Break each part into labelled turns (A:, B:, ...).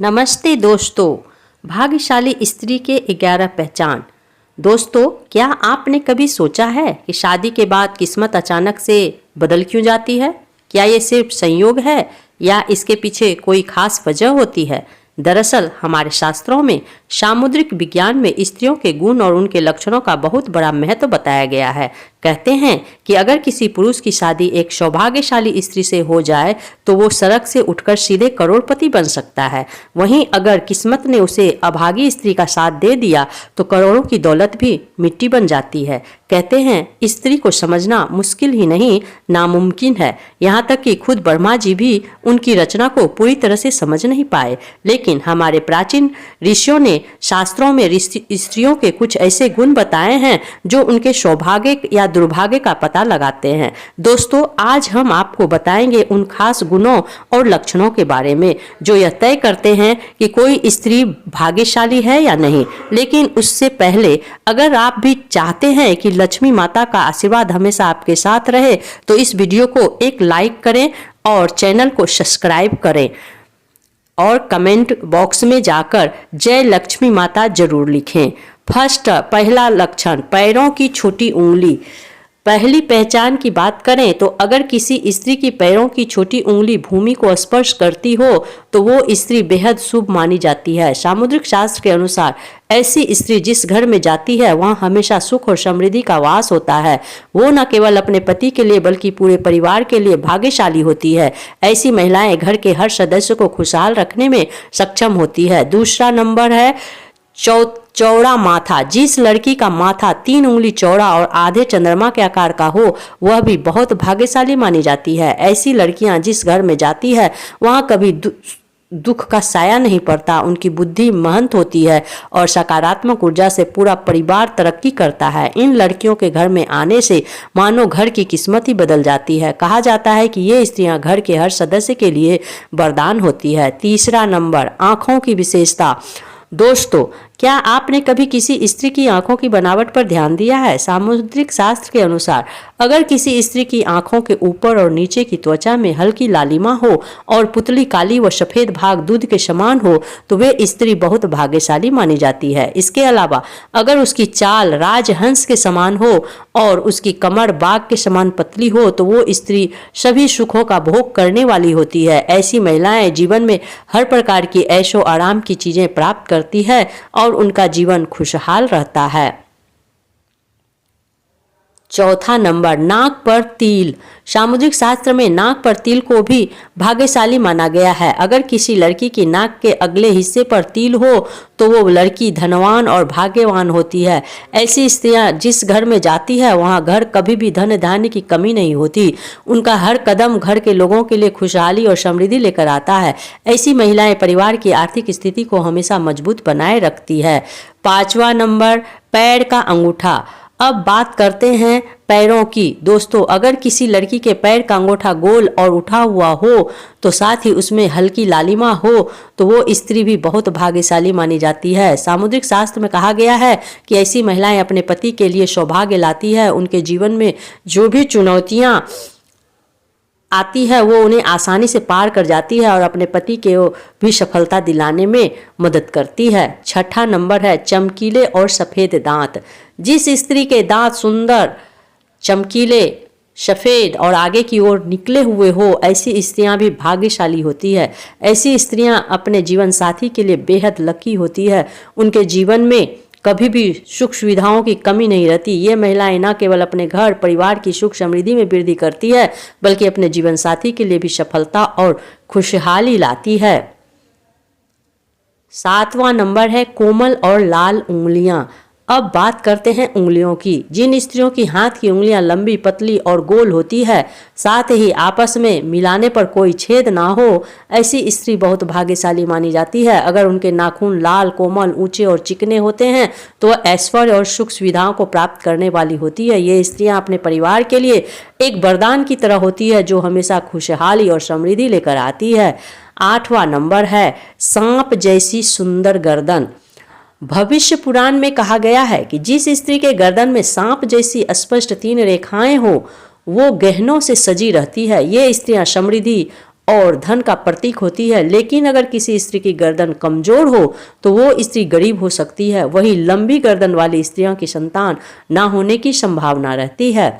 A: नमस्ते दोस्तों। भाग्यशाली स्त्री के 11 पहचान। दोस्तों, क्या आपने कभी सोचा है कि शादी के बाद किस्मत अचानक से बदल क्यों जाती है? क्या ये सिर्फ संयोग है या इसके पीछे कोई खास वजह होती है? दरअसल हमारे शास्त्रों में सामुद्रिक विज्ञान में स्त्रियों के गुण और उनके लक्षणों का बहुत बड़ा महत्व बताया गया है। कहते हैं कि अगर किसी पुरुष की शादी एक सौभाग्यशाली स्त्री से हो जाए तो वो सड़क से उठकर सीधे करोड़पति बन सकता है। वहीं अगर किस्मत ने उसे अभागी स्त्री का साथ दे दिया तो करोड़ों की दौलत भी मिट्टी बन जाती है। कहते हैं स्त्री को समझना मुश्किल ही नहीं, नामुमकिन है। यहाँ तक कि खुद ब्रह्मा जी भी उनकी रचना को पूरी तरह से समझ नहीं पाए। लेकिन हमारे प्राचीन ऋषियों ने शास्त्रों में स्त्रियों के कुछ ऐसे गुण बताए हैं जो उनके सौभाग्य या दुर्भाग्य का पता लगाते हैं। दोस्तों, आज हम आपको बताएंगे उन खास गुणों और लक्षणों के बारे में जो यह तय करते हैं कि कोई स्त्री भाग्यशाली है या नहीं। लेकिन उससे पहले अगर आप भी चाहते हैं कि लक्ष्मी माता का आशीर्वाद हमेशा आपके साथ रहे तो इस वीडियो को एक लाइक करें और चैनल को सब्सक्राइब करें और कमेंट बॉक्स में जाकर जय लक्ष्मी माता जरूर लिखें। पहला लक्षण, पैरों की छोटी उंगली। पहली पहचान की बात करें तो अगर किसी स्त्री की पैरों की छोटी उंगली भूमि को स्पर्श करती हो तो वो स्त्री बेहद शुभ मानी जाती है। सामुद्रिक शास्त्र के अनुसार ऐसी स्त्री जिस घर में जाती है वहाँ हमेशा सुख और समृद्धि का वास होता है। वो न केवल अपने पति के लिए बल्कि पूरे परिवार के लिए भाग्यशाली होती है। ऐसी महिलाएं घर के हर सदस्य को खुशहाल रखने में सक्षम होती है। दूसरा नंबर है चौड़ा माथा। जिस लड़की का माथा 3 उंगली चौड़ा और आधे चंद्रमा के आकार का हो वह भी बहुत भाग्यशाली मानी जाती है। ऐसी लड़कियां जिस घर में जाती है वहां कभी दुख का साया नहीं पड़ता। उनकी बुद्धि महंत होती है और सकारात्मक ऊर्जा से पूरा परिवार तरक्की करता है। इन लड़कियों के घर में आने से मानो घर की किस्मत ही बदल जाती है। कहा जाता है कि ये स्त्रियां घर के हर सदस्य के लिए वरदान होती है। तीसरा नंबर, आंखों की विशेषता। दोस्तों, क्या आपने कभी किसी स्त्री की आंखों की बनावट पर ध्यान दिया है? सामुद्रिक शास्त्र के अनुसार अगर किसी स्त्री की आंखों के ऊपर और नीचे की त्वचा में हल्की लालिमा हो और पुतली काली व सफेद भाग दूध के समान हो तो वे स्त्री बहुत भाग्यशाली मानी जाती है। इसके अलावा अगर उसकी चाल राजहंस के समान हो और उसकी कमर बाघ के समान पतली हो तो वो स्त्री सभी सुखों का भोग करने वाली होती है। ऐसी महिलाएं जीवन में हर प्रकार की ऐशो आराम की चीजें प्राप्त करती है और उनका जीवन खुशहाल रहता है। चौथा नंबर, नाक पर तिल। सामुद्रिक शास्त्र में नाक पर तिल को भी भाग्यशाली माना गया है। अगर किसी लड़की की नाक के अगले हिस्से पर तिल हो तो वो लड़की धनवान और भाग्यवान होती है। ऐसी स्त्रियां जिस घर में जाती है वहां घर कभी भी धन धान्य की कमी नहीं होती। उनका हर कदम घर के लोगों के लिए खुशहाली और समृद्धि लेकर आता है। ऐसी महिलाएं परिवार की आर्थिक स्थिति को हमेशा मजबूत बनाए रखती है। 5वां नंबर, पैर का अंगूठा। अब बात करते हैं पैरों की। दोस्तों, अगर किसी लड़की के पैर का अंगूठा गोल और उठा हुआ हो तो साथ ही उसमें हल्की लालिमा हो तो वो स्त्री भी बहुत भाग्यशाली मानी जाती है। सामुद्रिक शास्त्र में कहा गया है कि ऐसी महिलाएं अपने पति के लिए सौभाग्य लाती है। उनके जीवन में जो भी चुनौतियां आती है वो उन्हें आसानी से पार कर जाती है और अपने पति के भी सफलता दिलाने में मदद करती है। 6ठा नंबर है, चमकीले और सफेद दांत। जिस स्त्री के दांत सुंदर, चमकीले, सफेद और आगे की ओर निकले हुए हो ऐसी स्त्रियां भी भाग्यशाली होती है। ऐसी स्त्रियां अपने जीवन साथी के लिए बेहद लकी होती है। उनके जीवन में कभी भी सुख सुविधाओं की कमी नहीं रहती। ये महिलाएं न केवल अपने घर परिवार की सुख समृद्धि में वृद्धि करती है बल्कि अपने जीवन साथी के लिए भी सफलता और खुशहाली लाती है। 7वां नंबर है, कोमल और लाल उंगलियां। अब बात करते हैं उंगलियों की। जिन स्त्रियों की हाथ की उंगलियां लंबी, पतली और गोल होती है, साथ ही आपस में मिलाने पर कोई छेद ना हो, ऐसी स्त्री बहुत भाग्यशाली मानी जाती है। अगर उनके नाखून लाल, कोमल, ऊंचे और चिकने होते हैं तो वह ऐश्वर्य और सुख सुविधाओं को प्राप्त करने वाली होती है। ये स्त्रियां अपने परिवार के लिए एक वरदान की तरह होती है जो हमेशा खुशहाली और समृद्धि लेकर आती है। 8वां नंबर है, सांप जैसी सुंदर गर्दन। भविष्य पुराण में कहा गया है कि जिस स्त्री के गर्दन में सांप जैसी स्पष्ट 3 रेखाएं हो वो गहनों से सजी रहती है। ये स्त्रियां समृद्धि और धन का प्रतीक होती है। लेकिन अगर किसी स्त्री की गर्दन कमजोर हो तो वो स्त्री गरीब हो सकती है। वही लंबी गर्दन वाली स्त्रियों की संतान ना होने की संभावना रहती है।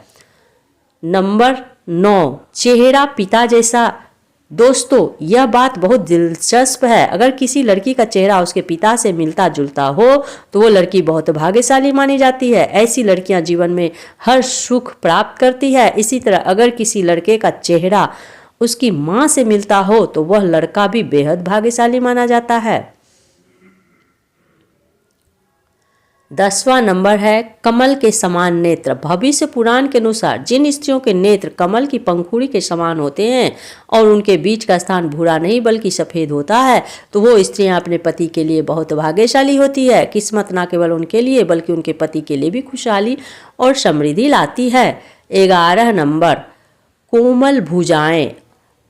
A: नंबर 9, चेहरा पिता जैसा। दोस्तों, यह बात बहुत दिलचस्प है। अगर किसी लड़की का चेहरा उसके पिता से मिलता जुलता हो तो वो लड़की बहुत भाग्यशाली मानी जाती है। ऐसी लड़कियां जीवन में हर सुख प्राप्त करती है। इसी तरह अगर किसी लड़के का चेहरा उसकी माँ से मिलता हो तो वह लड़का भी बेहद भाग्यशाली माना जाता है। 10वां नंबर है कमल के समान नेत्र। भविष्य पुराण के अनुसार जिन स्त्रियों के नेत्र कमल की पंखुड़ी के समान होते हैं और उनके बीच का स्थान भूरा नहीं बल्कि सफेद होता है तो वो स्त्रियां अपने पति के लिए बहुत भाग्यशाली होती है। किस्मत ना केवल उनके लिए बल्कि उनके पति के लिए भी खुशहाली और समृद्धि लाती है। 11 नंबर, कोमल भुजाएं।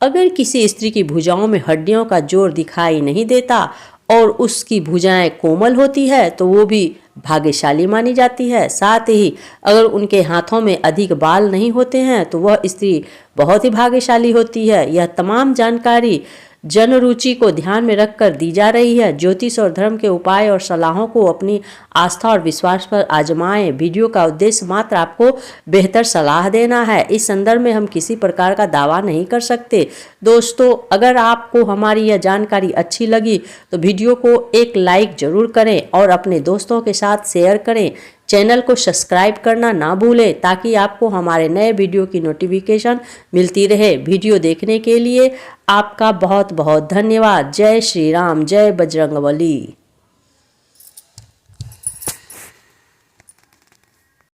A: अगर किसी स्त्री की भुजाओं में हड्डियों का जोर दिखाई नहीं देता और उसकी भुजाएं कोमल होती है तो वो भी भाग्यशाली मानी जाती है। साथ ही अगर उनके हाथों में अधिक बाल नहीं होते हैं तो वह स्त्री बहुत ही भाग्यशाली होती है। यह तमाम जानकारी जन रुचि को ध्यान में रखकर दी जा रही है। ज्योतिष और धर्म के उपाय और सलाहों को अपनी आस्था और विश्वास पर आजमाएं। वीडियो का उद्देश्य मात्र आपको बेहतर सलाह देना है। इस संदर्भ में हम किसी प्रकार का दावा नहीं कर सकते। दोस्तों, अगर आपको हमारी यह जानकारी अच्छी लगी तो वीडियो को एक लाइक जरूर करें और अपने दोस्तों के साथ शेयर करें। चैनल को सब्सक्राइब करना ना भूलें ताकि आपको हमारे नए वीडियो की नोटिफिकेशन मिलती रहे। वीडियो देखने के लिए आपका बहुत बहुत धन्यवाद। जय श्री राम, जय बजरंगबली।